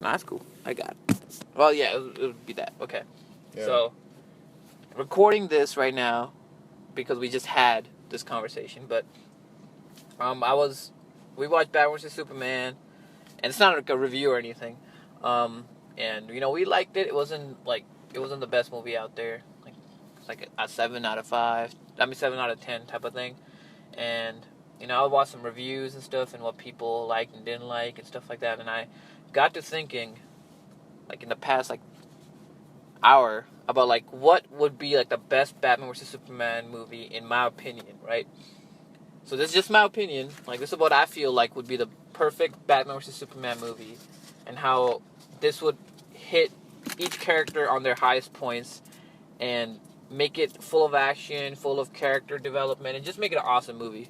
Nah, that's cool. I got it. Well, yeah, it would be that. Okay. Yeah. So, recording this right now because we just had this conversation, but we watched Batman vs Superman, and it's not like a review or anything. And we liked it. It wasn't the best movie out there. Like a 7 out of 5. I mean 7 out of 10 type of thing. And I watched some reviews and stuff and what people liked and didn't like and stuff like that. And I got to thinking, like in the past hour, about what would be the best Batman vs Superman movie in my opinion, right? So this is just my opinion. This is what I feel like would be the perfect Batman vs Superman movie, and how this would hit each character on their highest points and make it full of action, full of character development, and just make it an awesome movie.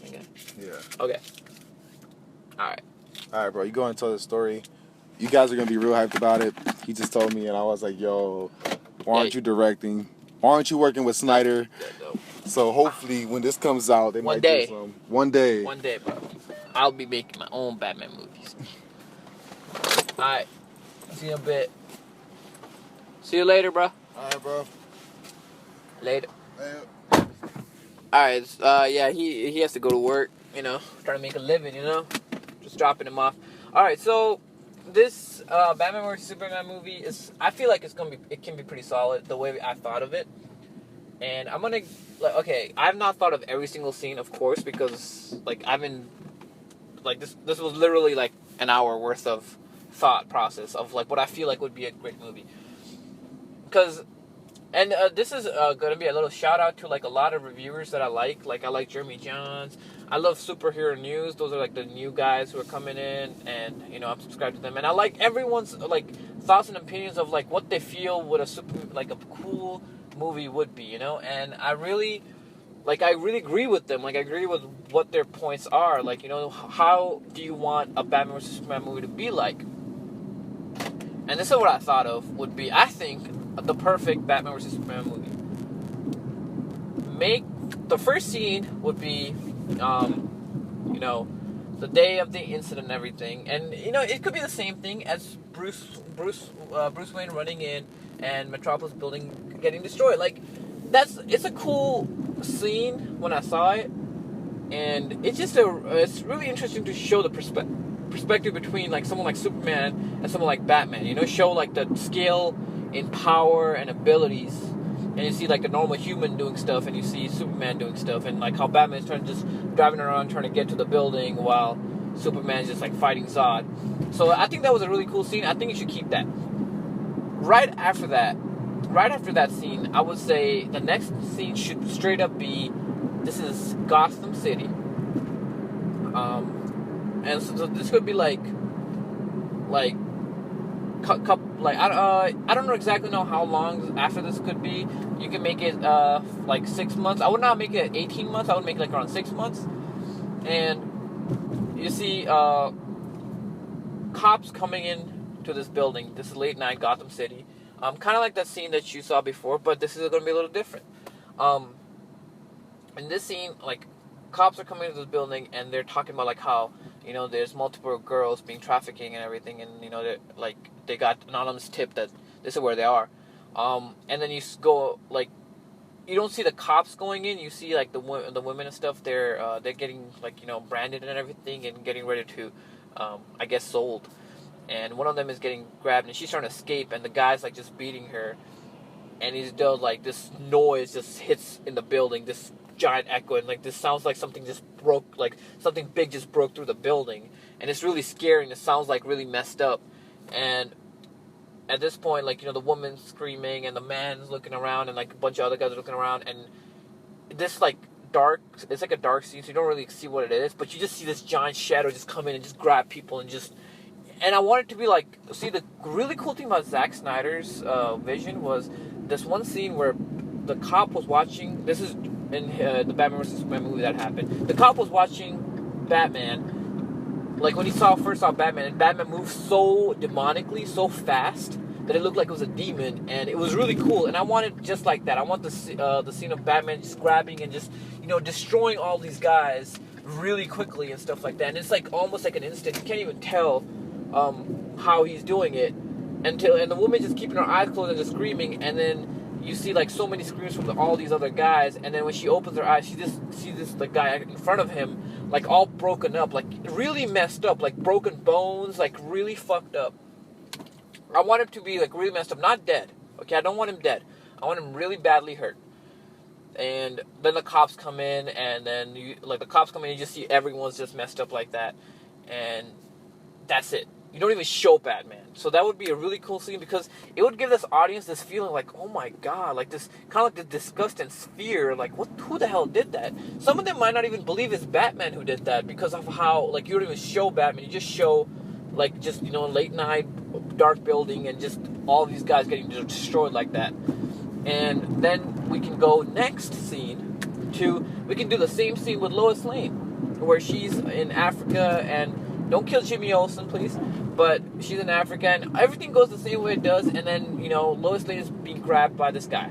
Okay. Yeah. Okay. Alright, bro. You go and tell the story. You guys are going to be real hyped about it. He just told me, and I was like, yo, why aren't you directing? Why aren't you working with Snyder? So hopefully when this comes out, they might do some. One day. One day, bro. I'll be making my own Batman movies. Alright. See you in a bit. See you later, bro. Alright, bro. Later. Alright, yeah, he has to go to work, trying to make a living, just dropping him off. Alright, so this Batman vs Superman movie I feel like it can be pretty solid the way I thought of it. And I'm gonna, I've not thought of every single scene, of course, because, I've been, this was literally, an hour worth of thought process of, what I feel like would be a great movie. Because, and this is going to be a little shout out to, a lot of reviewers that I like. I like Jeremy Johns. I love Superhero News. Those are, the new guys who are coming in, and, I'm subscribed to them. And I like everyone's, thoughts and opinions of, what they feel would a cool movie would be, And I really agree with them. I agree with what their points are. How do you want a Batman vs Superman movie to be like? And this is what I thought of would be, I think, the perfect Batman vs Superman movie. The first scene would be, the day of the incident and everything. And, it could be the same thing as Bruce Wayne running in and Metropolis building getting destroyed. It's a cool scene when I saw it. And it's really interesting to show the perspective between, someone like Superman and someone like Batman. Show, the scale in power and abilities. And you see, the normal human doing stuff, and you see Superman doing stuff, and, how Batman's just driving around trying to get to the building while Superman's just, fighting Zod. So I think that was a really cool scene. I think you should keep that. Right after that scene, I would say the next scene should straight up be, this is Gotham City. And so this could be I don't exactly know how long after this could be. You can make it 6 months. I would not make it 18 months. I would make it around 6 months. And you see cops coming in to this building. This is late night Gotham City. Kind of like that scene that you saw before, but this is going to be a little different. In this scene, cops are coming into this building, and they're talking about how there's multiple girls being trafficking and everything, and they got an anonymous tip that this is where they are. And then you go you don't see the cops going in. You see the women and stuff. They're getting branded and everything and getting ready to I guess sold. And one of them is getting grabbed, and she's trying to escape, and the guy's just beating her, and he's does this noise just hits in the building, this giant echo, and this sounds like something just broke, something big just broke through the building, and it's really scary, and it sounds really messed up. And at this point, the woman's screaming, and the man's looking around, and a bunch of other guys are looking around, and this dark, it's a dark scene, so you don't really see what it is, but you just see this giant shadow just come in and just grab people, and I want it to be see, the really cool thing about Zack Snyder's vision was this one scene where the cop was watching. This is in the Batman vs Superman movie that happened. The cop was watching Batman, when he first saw Batman, and Batman moved so demonically, so fast that it looked like it was a demon, and it was really cool. And I want it just like that. I want the scene of Batman just grabbing and just destroying all these guys really quickly and stuff like that. And it's almost an instant. You can't even tell how he's doing it, and the woman just keeping her eyes closed and just screaming, and then you see like so many screams from all these other guys, and then when she opens her eyes, she just sees the guy in front of him, like all broken up, like really messed up, like broken bones, like really fucked up. I want him to be like really messed up, not dead. Okay, I don't want him dead. I want him really badly hurt. And then the cops come in, and then you just see everyone's just messed up like that, and that's it. You don't even show Batman. So that would be a really cool scene, because it would give this audience this feeling like, oh my god, like this kind of like the disgust and fear, like who the hell did that? Some of them might not even believe it's Batman who did that, because of how like you don't even show Batman. You just show like just late night dark building and just all these guys getting destroyed like that. And then we can go next scene we can do the same scene with Lois Lane, where she's in Africa, and don't kill Jimmy Olsen, please. But she's in Africa, and everything goes the same way it does, and then, Lois Lane is being grabbed by this guy.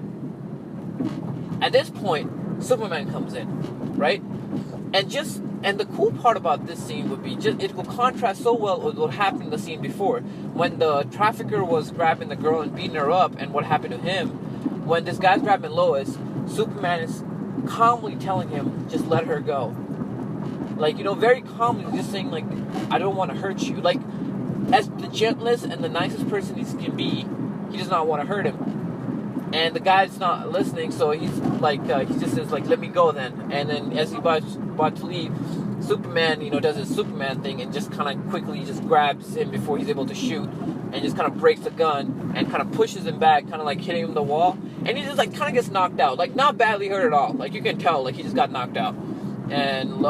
At this point, Superman comes in, right? And the cool part about this scene would be it will contrast so well with what happened in the scene before. When the trafficker was grabbing the girl and beating her up, and what happened to him. When this guy's grabbing Lois, Superman is calmly telling him, just let her go. Like, very calmly, just saying, like, I don't want to hurt you. Like, as the gentlest and the nicest person he can be, he does not want to hurt him. And the guy's not listening, so he's like, he just says, like, let me go then. And then as he's about to leave, Superman, does his Superman thing and just kind of quickly just grabs him before he's able to shoot, and just kind of breaks the gun and kind of pushes him back, kind of like hitting him in the wall. And he just like kind of gets knocked out, like not badly hurt at all. Like you can tell, like he just got knocked out. And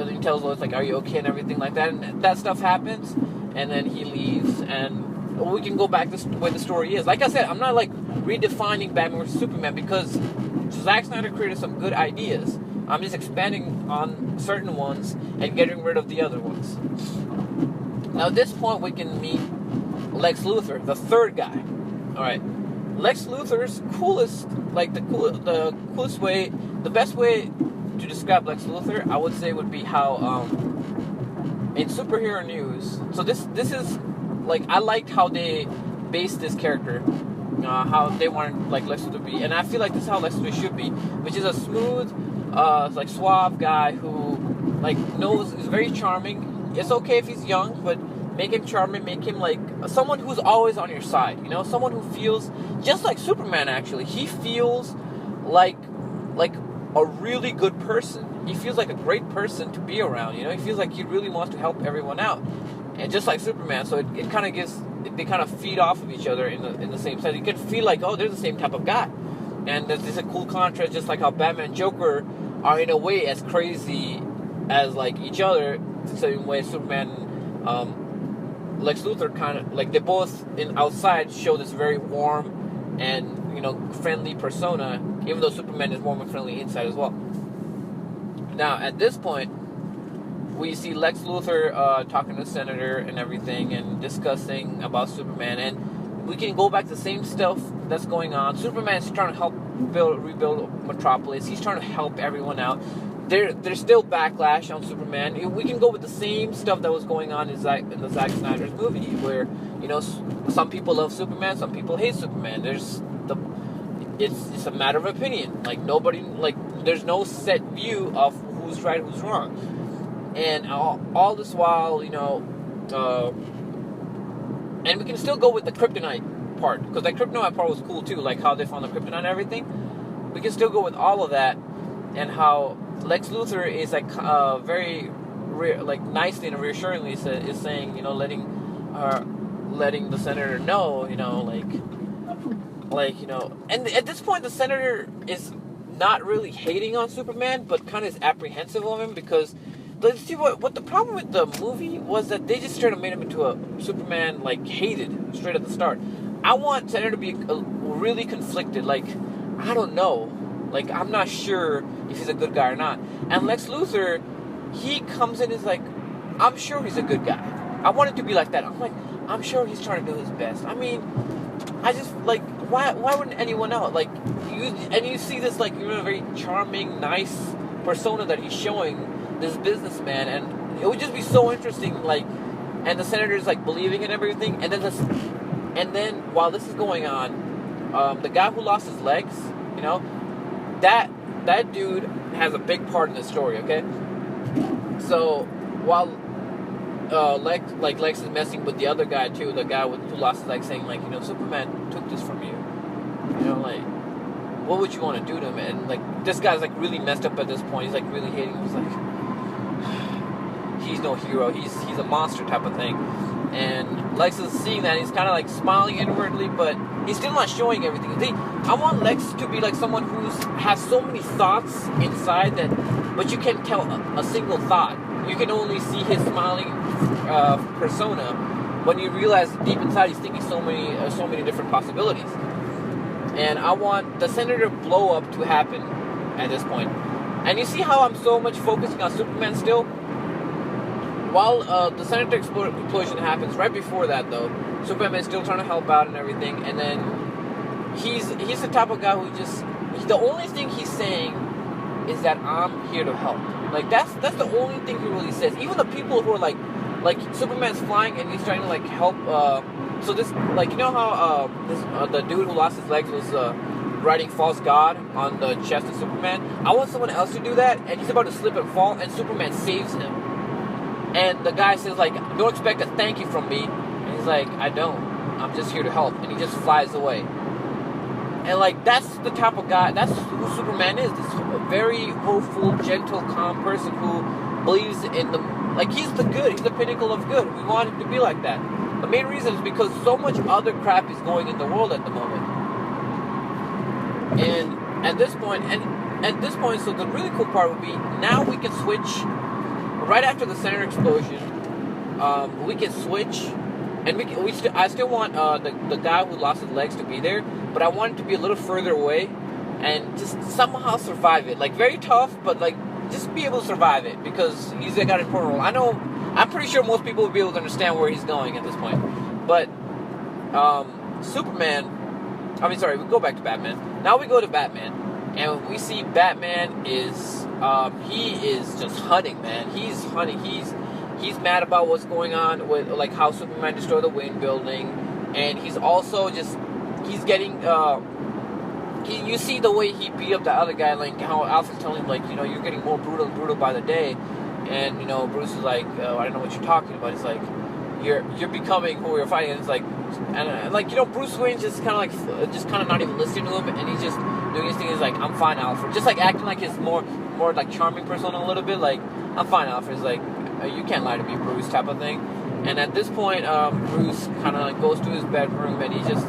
he tells Lois, like, are you okay and everything like that. And that stuff happens, and then he leaves, and we can go back to the way the story is. Like I said, I'm not like redefining Batman vs Superman, because Zack Snyder created some good ideas. I'm just expanding on certain ones and getting rid of the other ones. Now at this point we can meet Lex Luthor, the third guy. Alright. Lex Luthor's coolest, like the coolest way, the best way to describe Lex Luthor, I would say, would be how in superhero news. So this is like, I liked how they based this character, how they wanted like Lex Luthor to be, and I feel like this is how Lex Luthor should be, which is a smooth, like suave guy who like is very charming. It's okay if he's young, but make him charming, make him like someone who's always on your side. Someone who feels just like Superman. Actually, he feels like a really good person. He feels like a great person to be around. He feels like he really wants to help everyone out, and just like Superman. So it kind of gives, they kind of feed off of each other in the same sense. You can feel like, oh, they're the same type of guy, and there's a cool contrast, just like how Batman and Joker are in a way as crazy as like each other, the same way Superman. Lex Luthor kind of like, they both outside show this very warm and friendly persona, even though Superman is warm and friendly inside as well. Now at this point we see Lex Luthor talking to the senator and everything, and discussing about Superman, and we can go back to the same stuff that's going on. Superman's trying to help rebuild Metropolis. He's trying to help everyone out. There's still backlash on Superman. We can go with the same stuff that was going on in the Zack Snyder's movie, where some people love Superman, some people hate Superman. It's a matter of opinion. Like nobody, like there's no set view of who's right, who's wrong, and all this while, and we can still go with the kryptonite part, because that kryptonite part was cool too, like how they found the kryptonite and everything. We can still go with all of that, and how Lex Luthor is like very like nicely and reassuringly is saying, letting the senator know, and at this point the senator is not really hating on Superman, but kind of is apprehensive of him, because let's see what the problem with the movie was, that they just straight up made him into a Superman like hated straight at the start. I want Senator to be really conflicted, like I don't know. Like, I'm not sure if he's a good guy or not. And Lex Luthor, he comes in as like, I'm sure he's a good guy. I want it to be like that. I'm like, I'm sure he's trying to do his best. I mean, I just, like, why wouldn't anyone else? Like, you see this, like, very charming, nice persona that he's showing, this businessman, and it would just be so interesting, like, and the senator's like believing in everything, and then while this is going on, the guy who lost his legs, you know, that dude has a big part in the story. Okay, so while Lex is messing with the other guy too, the guy who lost his leg, saying like, you know, Superman took this from you, you know, like, what would you want to do to him? And like, this guy's like really messed up at this point. He's like really hating him. He's like, he's no hero. He's a monster type of thing. And Lex is seeing that. He's kind of like smiling inwardly, but he's still not showing everything. I want Lex to be like someone who has so many thoughts inside that, but you can't tell a single thought. You can only see his smiling persona when you realize deep inside he's thinking so many different possibilities. And I want the Senator blow up to happen at this point. And you see how I'm so much focusing on Superman still? While the Senator explosion happens, right before that though, Superman's still trying to help out and everything. And then he's the type of guy who the only thing he's saying is that I'm here to help. Like that's the only thing he really says. Even the people who are like Superman's flying and he's trying to like help. So this, like, you know how the dude who lost his legs was writing false god on the chest of Superman? I want someone else to do that, and he's about to slip and fall, and Superman saves him. And the guy says like, don't expect a thank you from me. And he's like, I don't. I'm just here to help. And he just flies away. And like, that's the type of guy, that's who Superman is. This very hopeful, gentle, calm person who believes in like, he's the good. He's the pinnacle of good. We want him to be like that. The main reason is because so much other crap is going in the world at the moment. And at this point, so the really cool part would be, now we can switch, right after the center explosion, we can switch, and I still want the guy who lost his legs to be there, but I want him to be a little further away, and just somehow survive it. Like, very tough, but like, just be able to survive it, because he's got an important role. I'm pretty sure most people will be able to understand where he's going at this point. But we go back to Batman. Now we go to Batman, and we see Batman is he is just hunting, man. He's hunting. He's mad about what's going on with like how Superman destroyed the Wayne building, and he's also he's getting you see the way he beat up the other guy, like how Alfred's telling him, like, you know, you're getting more brutal and brutal by the day. And, you know, Bruce is like, I don't know what you're talking about. It's like, you're becoming who we're fighting. And it's like, and like, you know, Bruce Wayne's just kind of not even listening to him, and he's just doing his thing. He's like, I'm fine, Alfred. Just like acting like his more like charming persona a little bit. Like, I'm fine, Alfred. He's like, you can't lie to me, Bruce, type of thing. And at this point, Bruce kind of like goes to his bedroom, and he just,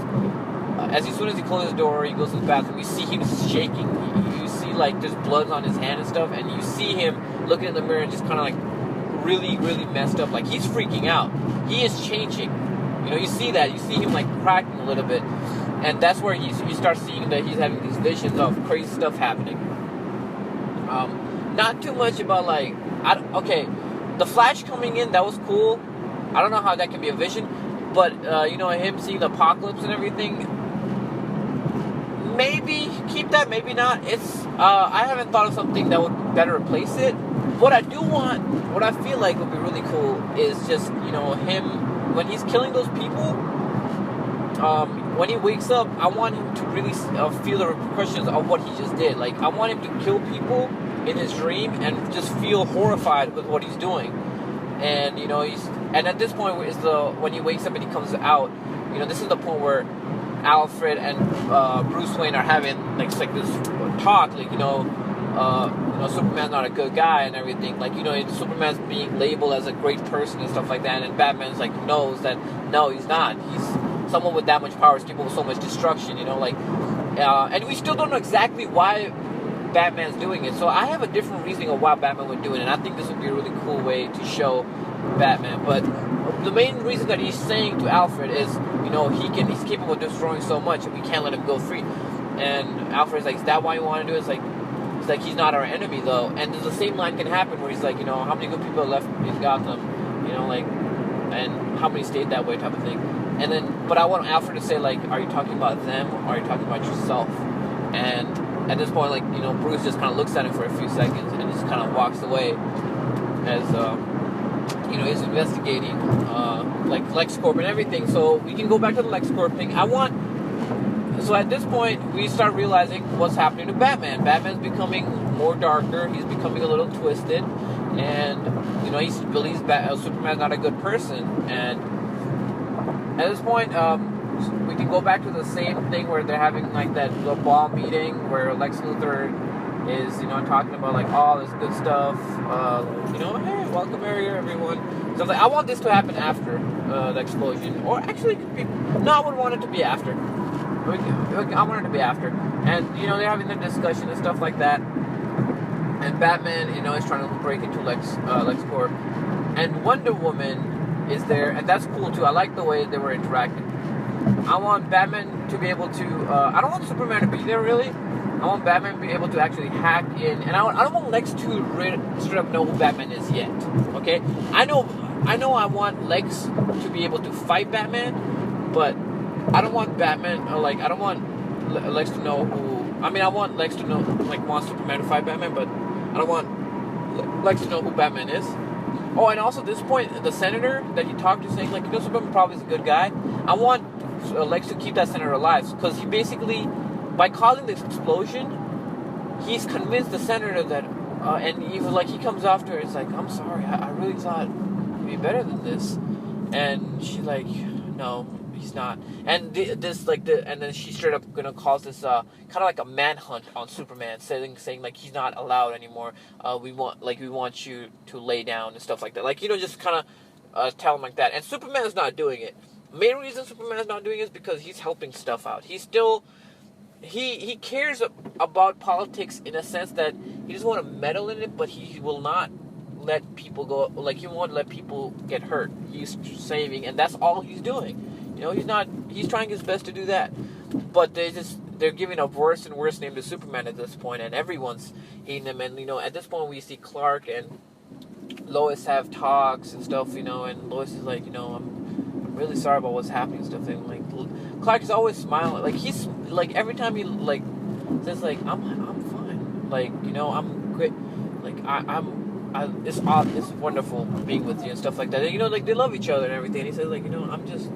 as soon as he closes the door, he goes to the bathroom. You see him shaking. You see like there's blood on his hand and stuff, and you see him looking in the mirror and just kind of like really, really messed up. Like, he's freaking out. He is changing. You know, you see that. You see him like cracking a little bit, and that's where you start seeing that he's having these visions of crazy stuff happening. Not too much about like, the Flash coming in, that was cool. I don't know how that can be a vision, but you know, him seeing the apocalypse and everything. Maybe keep that, maybe not. It's I haven't thought of something that would better replace it. What I feel like would be really cool is just, you know, him when he's killing those people. When he wakes up, I want him to really feel the repercussions of what he just did. Like, I want him to kill people in his dream and just feel horrified with what he's doing. And, you know, and at this point when he wakes up and he comes out, you know, this is the point where Alfred and Bruce Wayne are having like this talk, like, you know, Superman's not a good guy and everything. Like, you know, Superman's being labeled as a great person and stuff like that, and Batman's like knows that no, he's not. He's someone with that much power is capable of so much destruction. You know, like, and we still don't know exactly why Batman's doing it. So I have a different reasoning of why Batman would do it, and I think this would be a really cool way to show Batman. But the main reason that he's saying to Alfred is, you know, he's capable of destroying so much, and we can't let him go free. And Alfred's like, is that why you want to do it? It's like he's not our enemy though. And the same line can happen where he's like, you know, how many good people are left in Gotham, you know, like, and how many stayed that way, type of thing. And then, but I want Alfred to say, like, are you talking about them or are you talking about yourself? And at this point, like, you know, Bruce just kind of looks at him for a few seconds and just kind of walks away as is investigating like LexCorp and everything. So we can go back to the LexCorp thing. So at this point, we start realizing what's happening to Batman. Batman's becoming more darker. He's becoming a little twisted, and he believes Superman's not a good person. And at this point, we can go back to the same thing where they're having like that little ball meeting where Lex Luthor is talking about like all this good stuff. Hey, welcome here, everyone. So I want this to happen after the explosion, or actually, it could be. No, I would want it to be after. I want it to be after, and they're having their discussion and stuff like that. And Batman, is trying to break into LexCorp, and Wonder Woman is there, and that's cool too. I like the way they were interacting. I want Batman to be able to. I don't want Superman to be there really. I want Batman to be able to actually hack in, and I don't want Lex to straight up know who Batman is yet. Okay, I know. I want Lex to be able to fight Batman, but I don't want Batman, I don't want Lex to know who. I mean, I want Lex to know, want Superman to fight Batman, but I don't want Lex to know who Batman is. Oh, and also at this point, the senator that he talked to saying, Superman probably is a good guy. I want Lex to keep that senator alive, because he basically, by causing this explosion, he's convinced the senator that, and he was he comes after, it's I'm sorry, I really thought you'd be better than this. And she's like, no. He's not, and and then she's straight up gonna cause this kind of like a manhunt on Superman, saying he's not allowed anymore. We want you to lay down and stuff like that. Just kind of tell him like that. And Superman's not doing it. Main reason Superman's not doing it is because he's helping stuff out. He's still he cares about politics in a sense that he doesn't want to meddle in it, but he will not let people go. He won't let people get hurt. He's saving, and that's all he's doing. He's trying his best to do that. But they're giving a worse and worse name to Superman at this point, and everyone's hating him. And, at this point we see Clark and Lois have talks and stuff, and Lois is like, I'm really sorry about what's happening and stuff. And, Clark is always smiling. He's, every time he, says, I'm fine. I'm great. It's wonderful being with you and stuff like that. And, they love each other and everything. And he says, I'm just...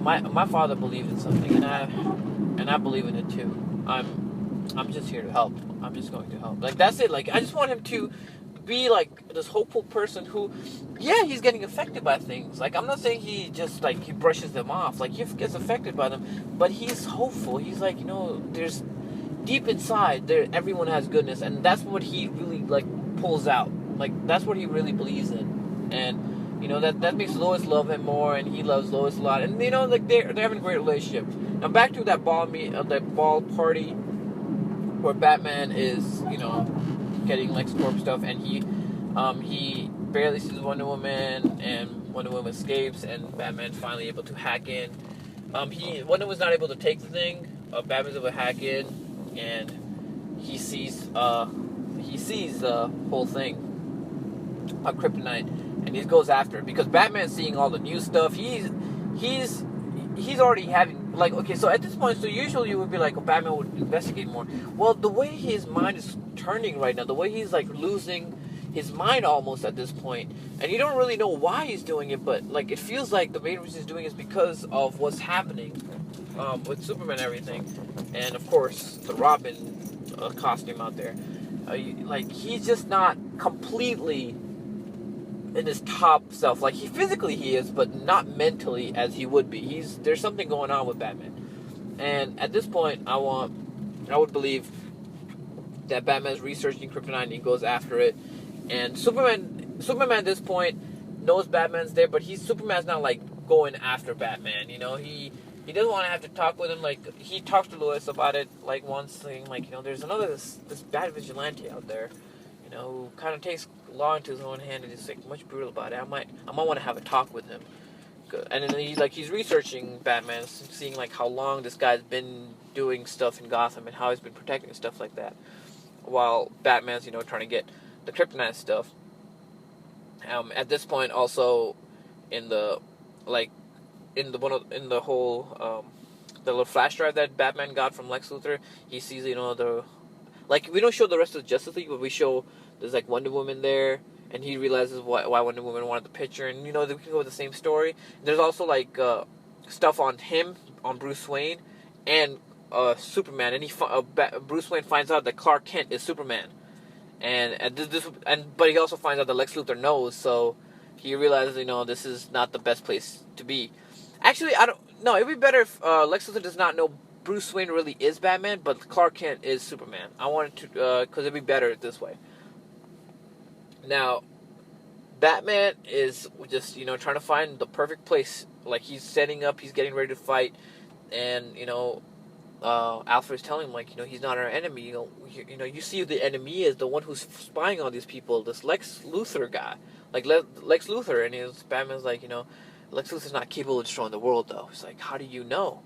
My father believed in something, and I believe in it too. I'm just here to help. I'm just going to help. That's it. I just want him to be this hopeful person who, yeah, he's getting affected by things. I'm not saying he just he brushes them off. He gets affected by them, but he's hopeful. He's there's deep inside there. Everyone has goodness, and that's what he really pulls out. That's what he really believes in, and. That makes Lois love him more, and he loves Lois a lot. And they're having a great relationship. Now back to that ball party where Batman is getting LexCorp stuff, and he barely sees Wonder Woman, and Wonder Woman escapes, and Batman's finally able to hack in. Wonder Woman's not able to take the thing. Batman's able to hack in, and he sees the whole thing, a kryptonite. And he goes after it because Batman's seeing all the new stuff. He's already having okay. So at this point, usually you would be Batman would investigate more. Well, the way his mind is turning right now, the way he's losing his mind almost at this point, and you don't really know why he's doing it, but it feels like the main reason he's doing it is because of what's happening with Superman and everything, and of course the Robin costume out there. He's just not completely in his top self. He physically he is, but not mentally as he would be. There's something going on with Batman. And at this point, I would believe that Batman's researching kryptonite and he goes after it. And Superman at this point knows Batman's there, but Superman's not going after Batman. He doesn't want to have to talk with him. He talks to Lois about it once, saying there's another this bad vigilante out there, who kind of takes law into his own hand and is much brutal about it. I might want to have a talk with him. And then he's researching Batman, seeing how long this guy's been doing stuff in Gotham and how he's been protecting and stuff like that, while Batman's trying to get the kryptonite stuff. At this point, also in the whole the little flash drive that Batman got from Lex Luthor, he sees we don't show the rest of the Justice League, but we show there's Wonder Woman there, and he realizes why Wonder Woman wanted the picture, and you know they can go with the same story. There's also like stuff on him, on Bruce Wayne, and Superman, and Bruce Wayne finds out that Clark Kent is Superman, but he also finds out that Lex Luthor knows, so he realizes this is not the best place to be. Actually, I don't. No, it'd be better if Lex Luthor does not know Bruce Wayne really is Batman, but Clark Kent is Superman. I wanted to because it'd be better this way. Now, Batman is just trying to find the perfect place. Like he's setting up, he's getting ready to fight, and Alfred's telling him he's not our enemy. You see who the enemy is, the one who's spying on these people. This Lex Luthor guy, Lex Luthor, and Batman's like Lex Luthor's not capable of destroying the world though. He's like, how do you know?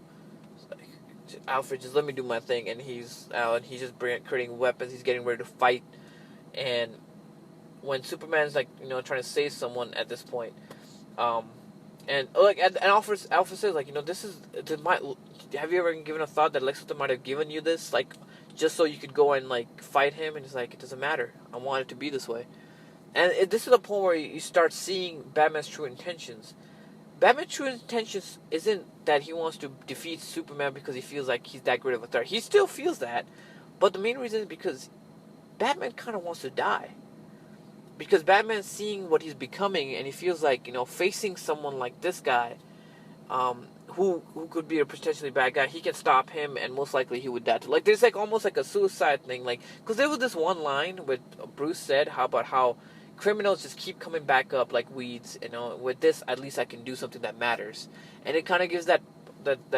Alfred, just let me do my thing, and he's out, and he's just creating weapons. He's getting ready to fight, and when Superman's trying to save someone at this point, and Alfred says this is have you ever given a thought that Lex Luthor might have given you this just so you could go and fight him? And he's like, it doesn't matter. I want it to be this way, and this is the point where you start seeing Batman's true intentions. Batman's true intentions isn't that he wants to defeat Superman because he feels like he's that great of a threat. He still feels that, but the main reason is because Batman kind of wants to die. Because Batman's seeing what he's becoming, and he feels like, facing someone like this guy, who could be a potentially bad guy, he can stop him, and most likely he would die too. There's almost a suicide thing, because there was this one line where Bruce said about how criminals just keep coming back up like weeds. With this, at least I can do something that matters, and it kind of gives that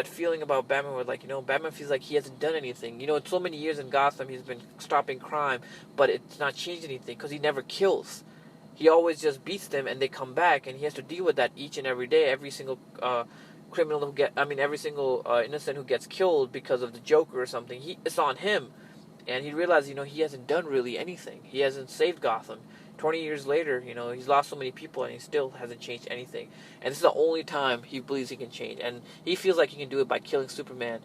feeling about Batman where Batman feels like he hasn't done anything. It's so many years in Gotham he's been stopping crime, but it's not changed anything because he never kills. He always just beats them and they come back, and he has to deal with that each and every day. Every single every single innocent who gets killed because of the Joker or something, it's on him. And he realized he hasn't done really anything. He hasn't saved Gotham. 20 years later, he's lost so many people and he still hasn't changed anything. And this is the only time he believes he can change. And he feels like he can do it by killing Superman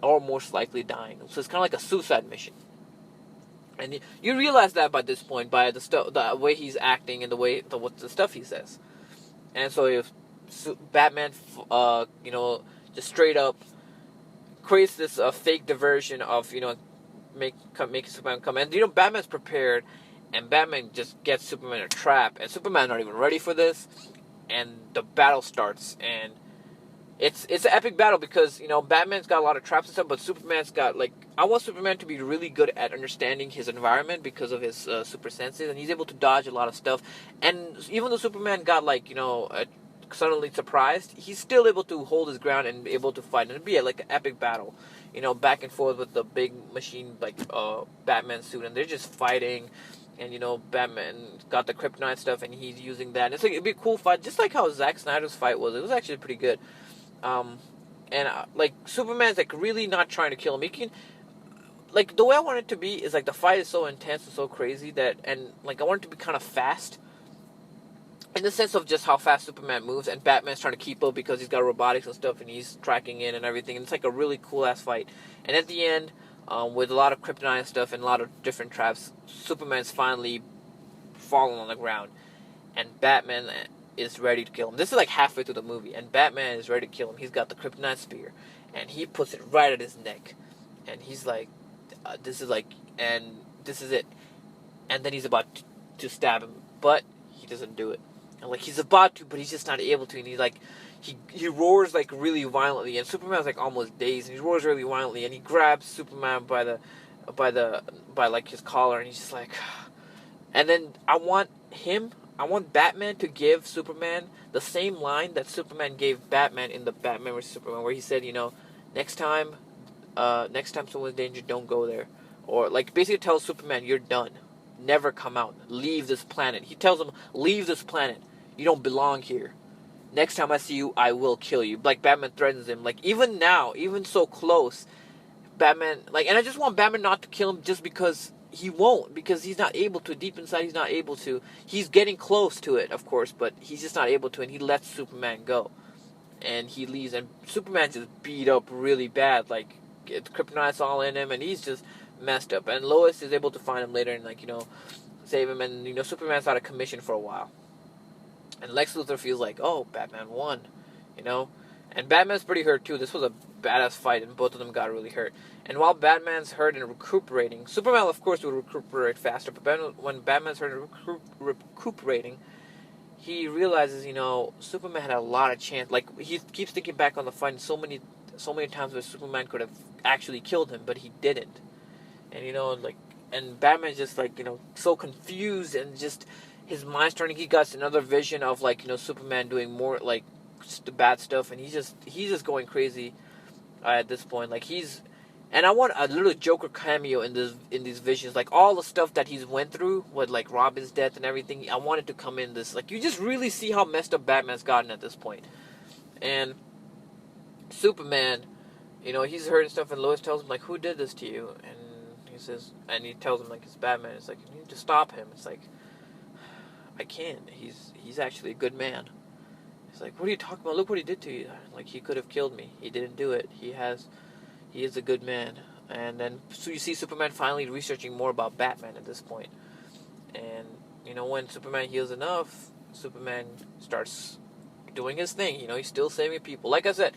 or most likely dying. So it's kind of like a suicide mission. And you realize that by this point, by the way he's acting and the stuff he says. And so if Batman, just straight up creates this fake diversion of, making Superman come. And, Batman's prepared. And Batman just gets Superman in a trap, and Superman's not even ready for this, and the battle starts, and it's an epic battle because Batman's got a lot of traps and stuff, but Superman's got I want Superman to be really good at understanding his environment because of his super senses, and he's able to dodge a lot of stuff. And even though Superman got suddenly surprised, he's still able to hold his ground and able to fight, and it'd be an epic battle, back and forth with the big machine Batman suit, and they're just fighting. And Batman got the kryptonite stuff, and he's using that. And it'd be a cool fight, just like how Zack Snyder's fight was. It was actually pretty good. Superman's really not trying to kill him. He can, the way I want it to be is the fight is so intense and so crazy that, and I want it to be kind of fast, in the sense of just how fast Superman moves, and Batman's trying to keep up because he's got robotics and stuff, and he's tracking in and everything. And it's a really cool ass fight. And at the end, with a lot of kryptonite and stuff and a lot of different traps, Superman's finally fallen on the ground, and Batman is ready to kill him. This is halfway through the movie, and Batman is ready to kill him. He's got the kryptonite spear, and he puts it right at his neck, and he's like, this is it. And then he's about to stab him, but he doesn't do it. And he's about to, but he's just not able to, and he's he roars really violently, and Superman's almost dazed, and he roars really violently, and he grabs Superman by his collar, and he's just and then I want Batman to give Superman the same line that Superman gave Batman in the Batman vs Superman, where he said, next time someone's in danger, don't go there, or basically tells Superman, you're done, never come out, leave this planet. He tells him, leave this planet, you don't belong here. Next time I see you, I will kill you. Batman threatens him. Even now, even so close, Batman, and I just want Batman not to kill him just because he won't. Because he's not able to. Deep inside, he's not able to. He's getting close to it, of course, but he's just not able to, and he lets Superman go. And he leaves, and Superman's just beat up really bad. Kryptonite's all in him, and he's just messed up. And Lois is able to find him later, and save him, and Superman's out of commission for a while. And Lex Luthor feels like, oh, Batman won, and Batman's pretty hurt too. This was a badass fight, and both of them got really hurt. And while Batman's hurt and recuperating, Superman, of course, would recuperate faster. But when Batman's hurt and recuperating, he realizes, Superman had a lot of chance. Like, he keeps thinking back on the fight, and so many times where Superman could have actually killed him, but he didn't. And and Batman's just so confused, and just his mind's turning. He got another vision of Superman doing more the bad stuff, and he's just going crazy at this point. And I want a little Joker cameo in these visions, like all the stuff that he's went through with Robin's death and everything. I want it to come in this. You just really see how messed up Batman's gotten at this point. And Superman, he's hurt and stuff, and Lois tells him who did this to you? And he says, and he tells him it's Batman. It's you need to stop him. It's I can't. He's actually a good man. He's what are you talking about? Look what he did to you. He could have killed me. He didn't do it. He is a good man. And then so you see Superman finally researching more about Batman at this point. And when Superman heals enough, Superman starts doing his thing. He's still saving people. Like I said,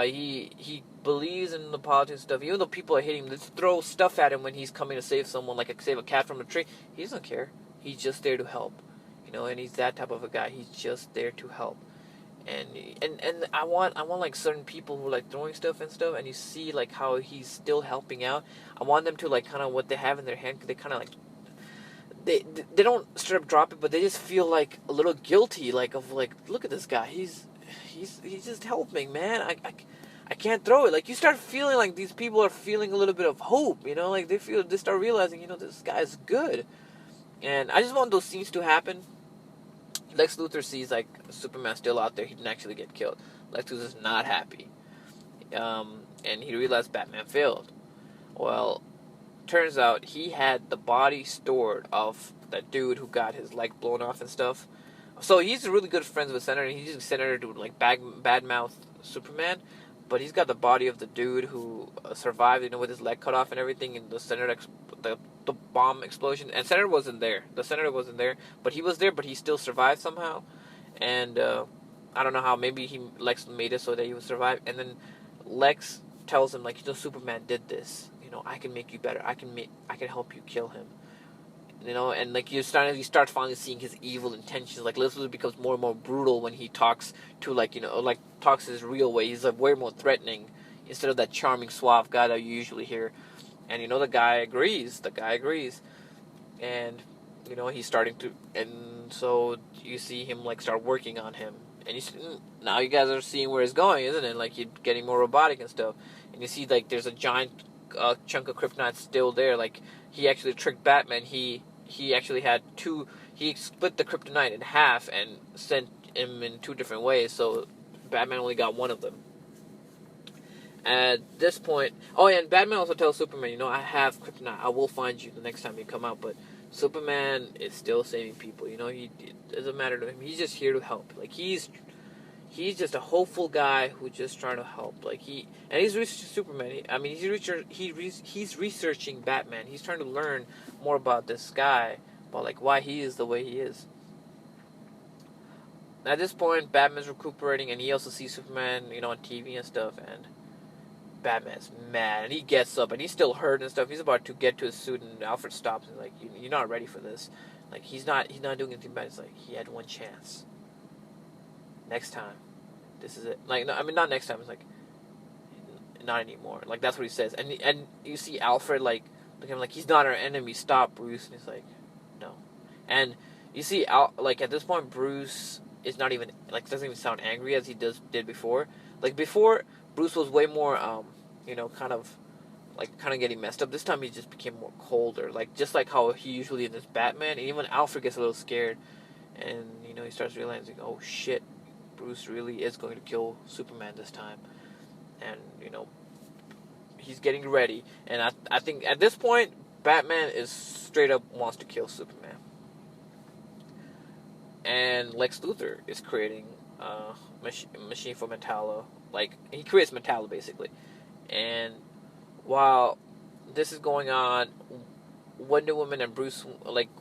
he believes in the politics stuff. Even though people are hating him, they throw stuff at him when he's coming to save someone, save a cat from a tree. He doesn't care. He's just there to help. And he's that type of a guy. He's just there to help. And I want certain people who throwing stuff and stuff, and you see how he's still helping out. I want them to kind of what they have in their hand. They kind of they don't straight up drop it, but they just feel a little guilty, look at this guy. He's just helping, man. I can't throw it. You start feeling these people are feeling a little bit of hope. They start realizing this guy's good. And I just want those scenes to happen. Lex Luthor sees Superman still out there. He didn't actually get killed. Lex Luthor's not happy, and he realized Batman failed. Well, turns out he had the body stored of that dude who got his leg blown off and stuff. So he's really good friends with Senator. He's using Senator to badmouth Superman, but he's got the body of the dude who survived, with his leg cut off and everything, and the Senator the bomb explosion. And Senator wasn't there. The Senator wasn't there, but he was there. But he still survived somehow. And I don't know how. Maybe Lex made it so that he would survive. And then Lex tells him Superman did this. I can make you better. I can help you kill him. And you start finally seeing his evil intentions. Lex Luthor becomes more and more brutal when he talks to talks his real way. He's way more threatening instead of that charming, suave guy that you usually hear. And the guy agrees. And he's starting to, and so you see him start working on him. And now you guys are seeing where it's going, isn't it? He's getting more robotic and stuff. And you see there's a giant chunk of kryptonite still there. He actually tricked Batman. He actually had two. He split the kryptonite in half and sent him in two different ways. So Batman only got one of them. At this point, and Batman also tells Superman, I have kryptonite. I will find you the next time you come out. But Superman is still saving people. It doesn't matter to him. He's just here to help. He's just a hopeful guy who's just trying to help. He's researching Superman. He's researching Batman. He's trying to learn more about this guy, about why he is the way he is. At this point, Batman's recuperating, and he also sees Superman, on TV and stuff, and Batman's mad, and he gets up, and he's still hurt and stuff. He's about to get to his suit, and Alfred stops and you're not ready for this. He's not doing anything bad. It's he had one chance. Next time, this is it. Not next time. It's not anymore. That's what he says. And you see Alfred look at him he's not our enemy. Stop, Bruce. And he's no. And you see at this point, Bruce is not even doesn't even sound angry as he did before. Before, Bruce was way more kind of getting messed up. This time he just became more colder, just how he usually is this Batman. And even Alfred gets a little scared, and he starts realizing, oh shit, Bruce really is going to kill Superman this time. And he's getting ready. And I think at this point, Batman is straight up wants to kill Superman. And Lex Luthor is creating a machine for Metallo. He creates Metallo basically. And while this is going on, Wonder Woman and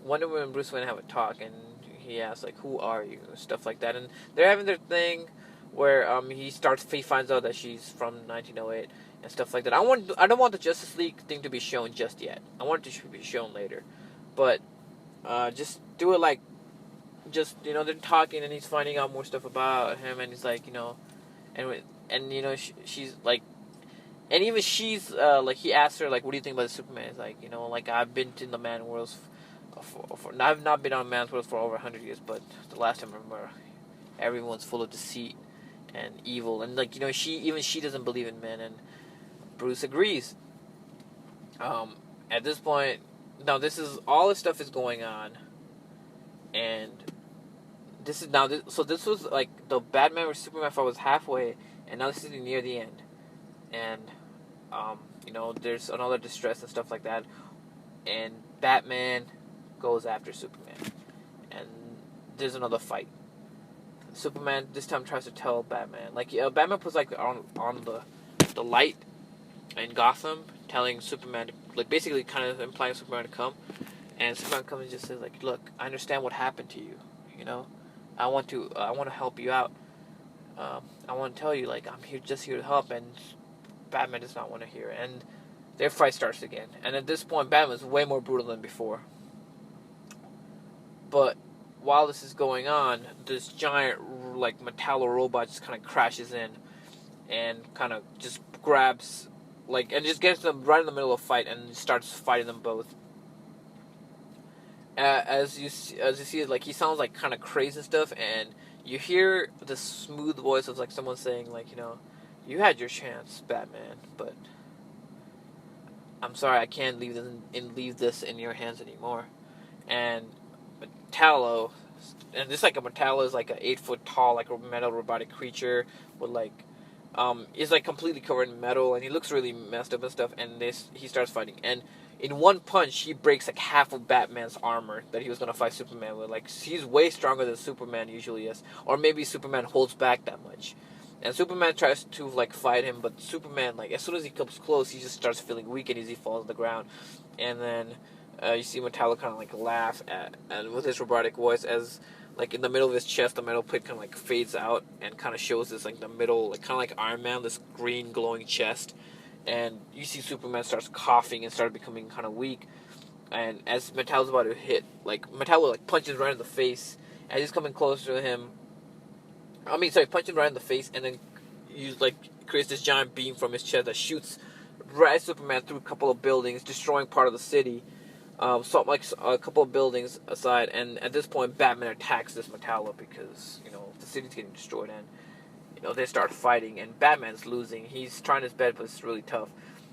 Wonder Woman and Bruce Wayne have a talk, and he asks like, "Who are you?" stuff like that, and they're having their thing where he finds out that she's from 1908 and stuff like that. I don't want the Justice League thing to be shown just yet. I want it to be shown later, but just do it like just they're talking and he's finding out more stuff about him, and he's like and she's like. And even she's, like, he asked her, like, what do you think about the Superman? It's like, like, I've been in the man world I've not been on man's world for over 100 years, but the last time I remember, everyone's full of deceit and evil. And, like, she doesn't believe in men, and Bruce agrees. At this point, now all this stuff is going on, and this was, like, the Batman vs. Superman fight was halfway, and now this is near the end. And, there's another distress and stuff like that. And Batman goes after Superman. And there's another fight. Superman this time tries to tell Batman. Like, Batman puts, like, on the light in Gotham, telling Superman, like, basically kind of implying Superman to come. And Superman comes and just says, like, look, I understand what happened to you, I want to help you out. I want to tell you, like, I'm just here to help, and Batman does not want to hear it. And their fight starts again. And at this point, Batman's way more brutal than before. But while this is going on, this giant, like, Metallo robot just kind of crashes in and kind of just grabs, like, and just gets them right in the middle of a fight and starts fighting them both. As you see, like, he sounds like kind of crazy and stuff, and you hear the smooth voice of, like, someone saying, like, you had your chance, Batman, but I'm sorry, I can't leave this in your hands anymore. And Metallo, and this, like, a Metallo is like an 8-foot tall, like, a metal robotic creature with, like, is, like, completely covered in metal, and he looks really messed up and stuff. And he starts fighting, and in one punch, he breaks, like, half of Batman's armor that he was gonna fight Superman with. Like, he's way stronger than Superman usually is, or maybe Superman holds back that much. And Superman tries to, like, fight him, but Superman, like, as soon as he comes close, he just starts feeling weak and he falls on the ground. And then you see Metallo kind of, like, laugh and with his robotic voice as, like, in the middle of his chest, the metal plate kind of, like, fades out and kind of shows this, like, the middle, like, kind of like Iron Man, this green glowing chest. And you see Superman starts coughing and starts becoming kind of weak. And as Metallo's about to hit, like, Metallo, like, punches right in the face. As he's coming closer to him, punch him right in the face, and then creates this giant beam from his chest that shoots right at Superman through a couple of buildings, destroying part of the city. A couple of buildings aside, and at this point, Batman attacks this Metallo because the city's getting destroyed, and they start fighting, and Batman's losing. He's trying his best, but it's really tough.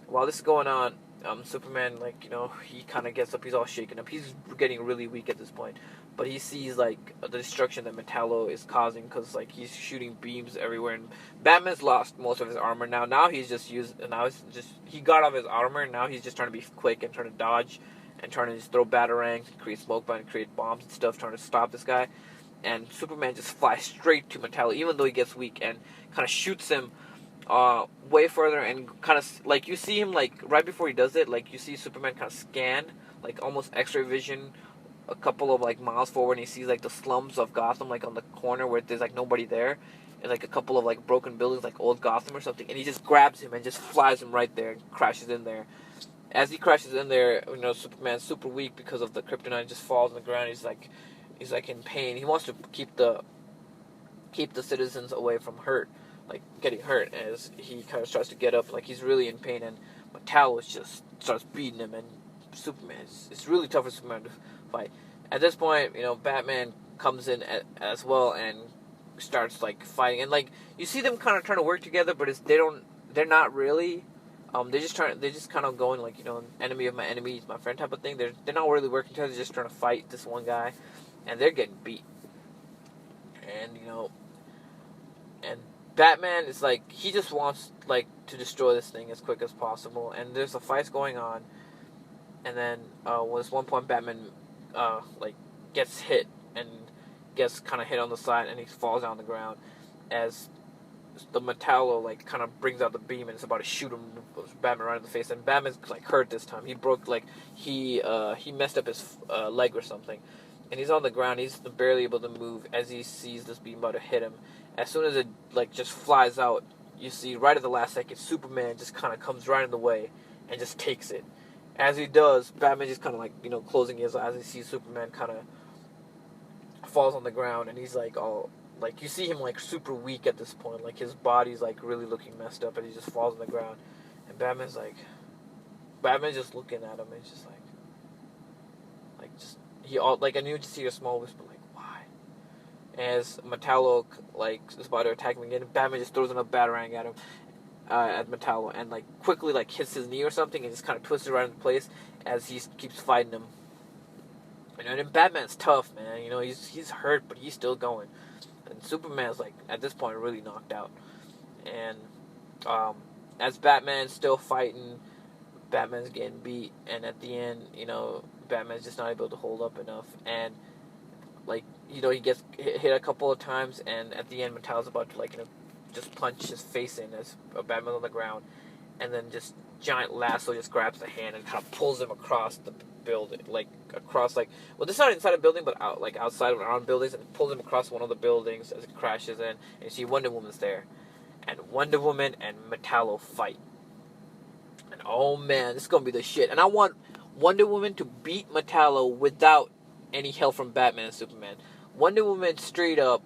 While this is going on, Superman, he kind of gets up. He's all shaken up. He's getting really weak at this point. But he sees, like, the destruction that Metallo is causing because, like, he's shooting beams everywhere. And Batman's lost most of his armor now. Now he got off his armor, and now he's just trying to be quick and trying to dodge and trying to just throw batarangs and create smoke bombs and create bombs and stuff, trying to stop this guy. And Superman just flies straight to Metallo, even though he gets weak, and kind of shoots him way further, and kind of, like, you see him, like, right before he does it, like, you see Superman kind of scan, like, almost X-ray vision, a couple of, like, miles forward, and he sees, like, the slums of Gotham, like, on the corner where there's, like, nobody there, and, like, a couple of, like, broken buildings, like old Gotham or something, and he just grabs him and just flies him right there and crashes in there. As he crashes in there, Superman's super weak because of the kryptonite, just falls on the ground. He's like in pain. He wants to keep the citizens away from getting hurt, as he kind of starts to get up, like, he's really in pain, and Metallo just starts beating him, and Superman, it's really tough for Superman to fight. At this point, Batman comes in as well and starts, like, fighting, and, like, you see them kind of trying to work together, but they're not really. They're just kind of going, like, enemy of my enemy is my friend type of thing. They're not really working together. They're just trying to fight this one guy, and they're getting beat. And and Batman is like, he just wants, like, to destroy this thing as quick as possible. And there's a fight going on, and then at one point Batman gets hit and gets kind of hit on the side, and he falls down on the ground as the Metallo like kind of brings out the beam and it's about to shoot him, Batman right in the face. And Batman's like hurt this time. He broke like he messed up his leg or something, and he's on the ground. He's barely able to move as he sees this beam about to hit him. As soon as it like just flies out, you see right at the last second, Superman just kind of comes right in the way and just takes it. As he does, Batman just kind of like closing his eyes. He sees Superman kind of falls on the ground, and he's like all like you see him like super weak at this point, like his body's like really looking messed up, and he just falls on the ground, and Batman's just looking at him, and it's just like just he all like, and you just see a small whisper like why. As Metallo like is about to attack him again, Batman just throws another batarang at him, at Metallo, and like quickly like hits his knee or something, and just kind of twists it right into place as he keeps fighting him. And Batman's tough, man. He's hurt, but he's still going. And Superman's like at this point really knocked out. And as Batman's still fighting, Batman's getting beat, and at the end, Batman's just not able to hold up enough, and like he gets hit a couple of times, and at the end, Metallo's about to like just punch his face in as Batman's on the ground, and then just giant lasso just grabs the hand and kind of pulls him across the building, like across this is not inside a building, but outside around buildings, and pulls him across one of the buildings as it crashes in, and you see Wonder Woman's there, and Wonder Woman and Metallo fight, and oh man, this is gonna be the shit, and I want Wonder Woman to beat Metallo without any help from Batman and Superman. Wonder Woman straight up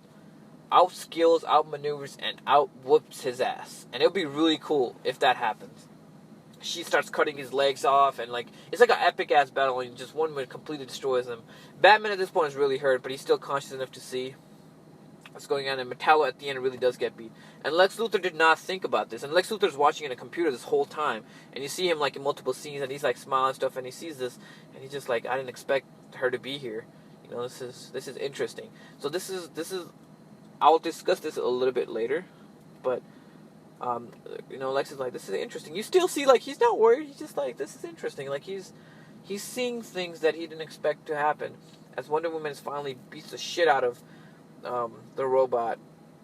out skills, out maneuvers, and out whoops his ass, and it'll be really cool if that happens. She starts cutting his legs off, and it's like an epic ass battle, and just one minute completely destroys him. Batman at this point is really hurt, but he's still conscious enough to see what's going on, and Metallo at the end really does get beat. And Lex Luthor did not think about this, and Lex Luthor's watching in a computer this whole time, and you see him in multiple scenes, and he's smiling and stuff, and he sees this, and he's just I didn't expect her to be here. This is interesting. So this is I'll discuss this a little bit later, but Lex is this is interesting. You still see he's not worried. He's just this is interesting. He's seeing things that he didn't expect to happen. As Wonder Woman finally beats the shit out of the robot,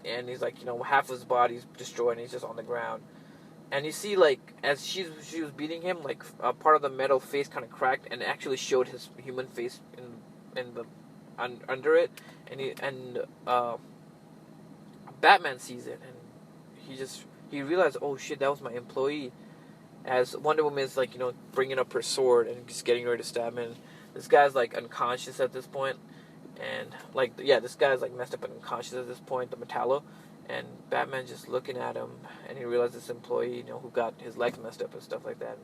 and he's half of his body's destroyed, and he's just on the ground. And you see as she was beating him, part of the metal face kind of cracked, and actually showed his human face in the under it, and Batman sees it, and he realized, oh shit, that was my employee. As Wonder Woman is bringing up her sword and just getting ready to stab him. This guy's unconscious at this point, and this guy's messed up and unconscious at this point, the Metallo, and Batman just looking at him, and he realizes this employee, who got his legs messed up and stuff like that,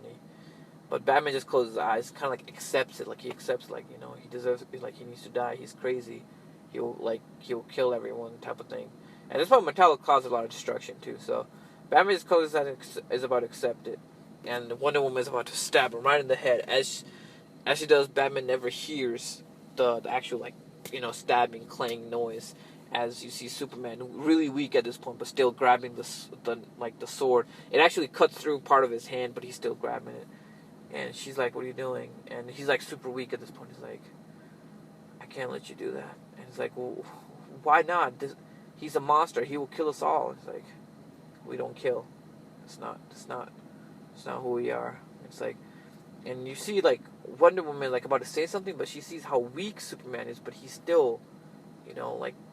but Batman just closes his eyes, kind of accepts it, he accepts he deserves it, he needs to die, he's crazy, he'll kill everyone type of thing. At this point, Metallo caused a lot of destruction too, so Batman just closes his eyes, is about to accept it, and Wonder Woman is about to stab him right in the head. As she does, Batman never hears the actual stabbing, clang noise. As you see Superman, really weak at this point, but still grabbing the sword. It actually cuts through part of his hand, but he's still grabbing it. And she's like, "What are you doing?" And he's super weak at this point. He's like, "I can't let you do that." And he's like, "Well, why not? He's a monster. He will kill us all." It's like, we don't kill. It's not who we are. It's and you see Wonder Woman about to say something, but she sees how weak Superman is, but he's still,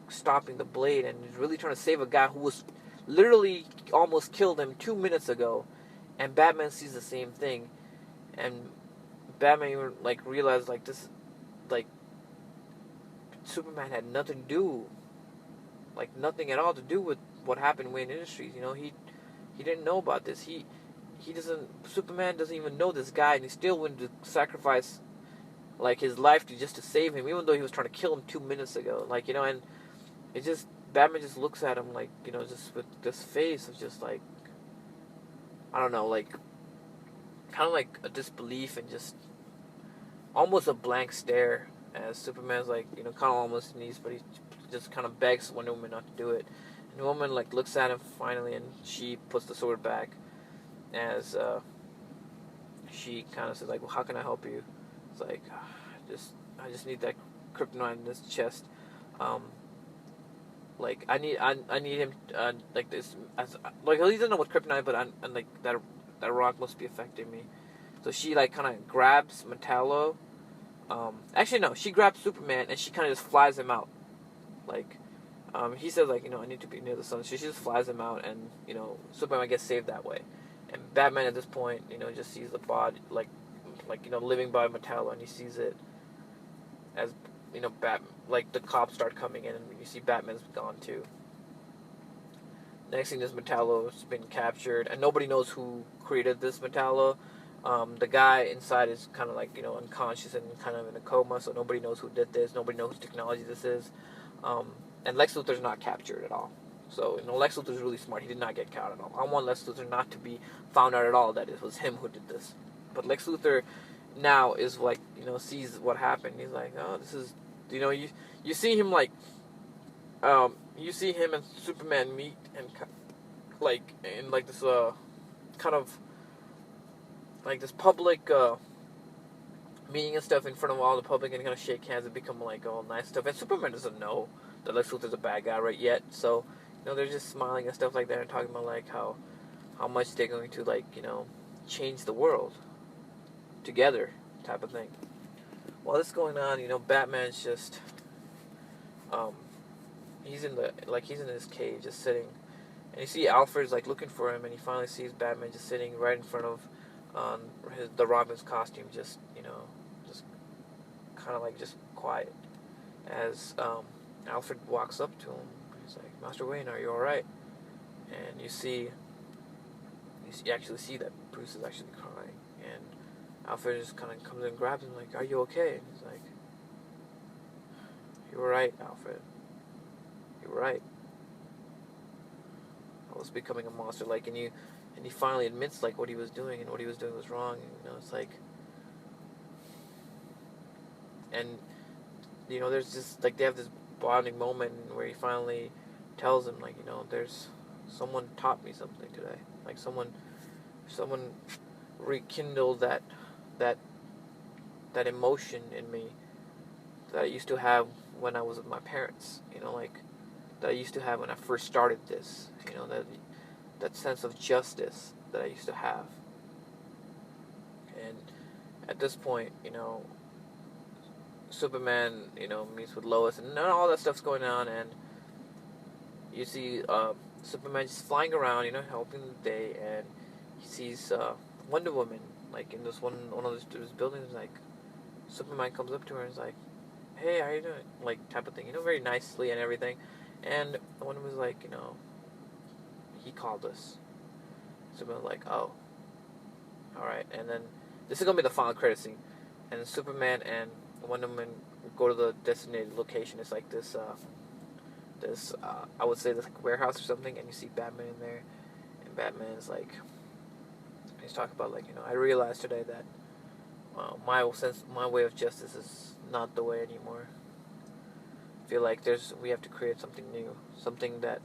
stopping the blade, and he's really trying to save a guy who was literally almost killed him 2 minutes ago. And Batman sees the same thing, and Batman even realized this, Superman had nothing to do, nothing at all to do with what happened in Wayne Industries. He didn't know about this. Superman doesn't even know this guy, and he still wanted to sacrifice his life to save him, even though he was trying to kill him 2 minutes ago. And it just, Batman just looks at him just with this face of just I don't know, kind of a disbelief, and just almost a blank stare, as Superman's kind of almost knees, but he just kind of begs Wonder Woman not to do it. And the woman looks at him finally, and she puts the sword back, as she kind of says well, how can I help you? It's I just need that kryptonite in this chest. Like I need him like this as like he doesn't know what kryptonite, but and like that rock must be affecting me. So she like kind of grabs Metallo. Actually no, she grabs Superman and she kind of just flies him out. Like he says like I need to be near the sun. So she just flies him out, and Superman gets saved that way. And Batman at this point just sees the body like living by Metallo, and he sees it as like the cops start coming in, and you see Batman's gone too. Next thing is Metallo's been captured, and nobody knows who created this Metallo. The guy inside is kind of like unconscious and kind of in a coma, so nobody knows who did this. Nobody knows whose technology this is, and Lex Luthor's not captured at all. So Lex Luthor's really smart. He did not get caught at all. I want Lex Luthor not to be found out at all that it was him who did this. But Lex Luthor now is like sees what happened. He's like, oh, this is you see him like you see him and Superman meet, and like in like this kind of like this public meeting and stuff in front of all the public, and kind of shake hands and become like all nice stuff. And Superman doesn't know that Lex Luthor's a bad guy right yet, so they're just smiling and stuff like that, and talking about like how much they're going to like change the world together, type of thing. While this is going on, Batman's just he's in his cage just sitting, and you see Alfred's like looking for him, and he finally sees Batman just sitting right in front of the Robin's costume, just just kind of like just quiet as Alfred walks up to him. He's like, Master Wayne, are you all right? And you actually see that Bruce is actually crying, and Alfred just kind of comes in and grabs him like, are you okay? And he's like, you were right, Alfred. You were right. I was becoming a monster, like, and he finally admits like what he was doing, and what he was doing was wrong. And, it's like, and there's just like they have this bonding moment where he finally tells him like, there's someone taught me something today. Like someone rekindled that emotion in me that I used to have when I was with my parents. Like that I used to have when I first started this. That sense of justice that I used to have. And at this point, Superman, meets with Lois, and all that stuff's going on, and you see Superman just flying around, helping the day, and he sees Wonder Woman, like in this one of those buildings. Like Superman comes up to her and is like, "Hey, how you doing?" Like type of thing, very nicely and everything. And Wonder Woman's like, he called us. Superman's like, oh, all right. And then this is gonna be the final credit scene, and Superman and Wonder Woman go to the designated location. It's like this I would say this like warehouse or something, and you see Batman in there, and Batman's like, he's talking about like, I realized today that my way of justice is not the way anymore. I feel like we have to create something new, something that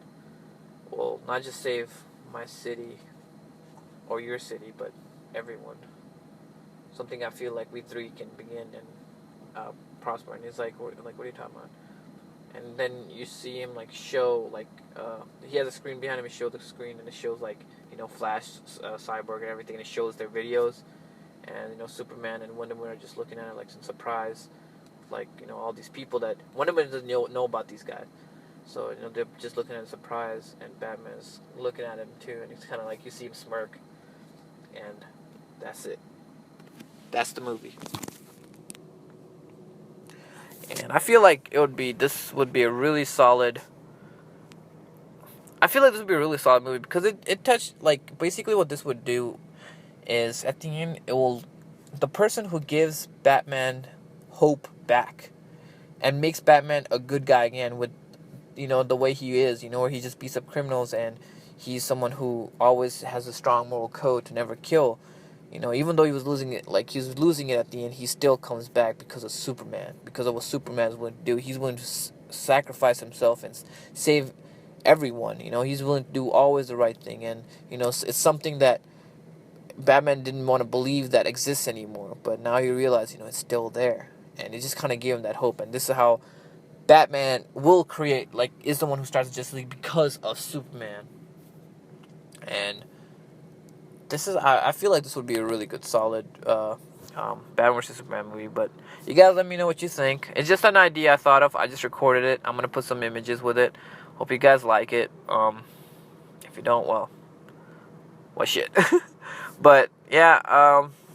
will not just save my city or your city, but everyone. Something I feel like we three can begin and prosper. And he's like, what are you talking about? And then you see him like show like he has a screen behind him. He shows the screen, and it shows like Flash, Cyborg, and everything. And it shows their videos, and Superman and Wonder Woman are just looking at it like in surprise, like all these people that Wonder Woman doesn't know about these guys. So they're just looking at it surprise, and Batman's looking at him too, and he's kind of like, you see him smirk, and that's it. That's the movie. And I feel like this would be a really solid. I feel like this would be a really solid movie because it touched, like, basically what this would do is at the end the person who gives Batman hope back and makes Batman a good guy again with the way he is, where he just beats up criminals, and he's someone who always has a strong moral code to never kill. Even though he was losing it at the end, he still comes back because of Superman, because of what Superman's willing to do. He's willing to sacrifice himself and save everyone. He's willing to do always the right thing, and it's something that Batman didn't want to believe that exists anymore, but now you realize it's still there, and it just kind of gave him that hope. And this is how Batman will create, like, is the one who starts the Justice League because of Superman. And this is, I feel like this would be a really good, solid Batman vs. Superman movie. But you guys let me know what you think. It's just an idea I thought of. I just recorded it. I'm going to put some images with it. Hope you guys like it. If you don't, well shit. But yeah,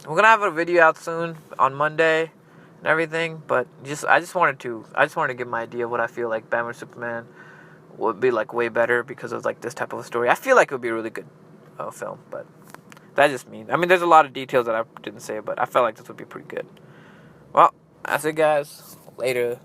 we're going to have a video out soon on Monday and everything. But I just wanted to give my idea of what I feel like Batman vs. Superman would be like way better because of like this type of a story. I feel like it would be a really good film, but that's just me. I mean, there's a lot of details that I didn't say, but I felt like this would be pretty good. Well, that's it, guys. Later.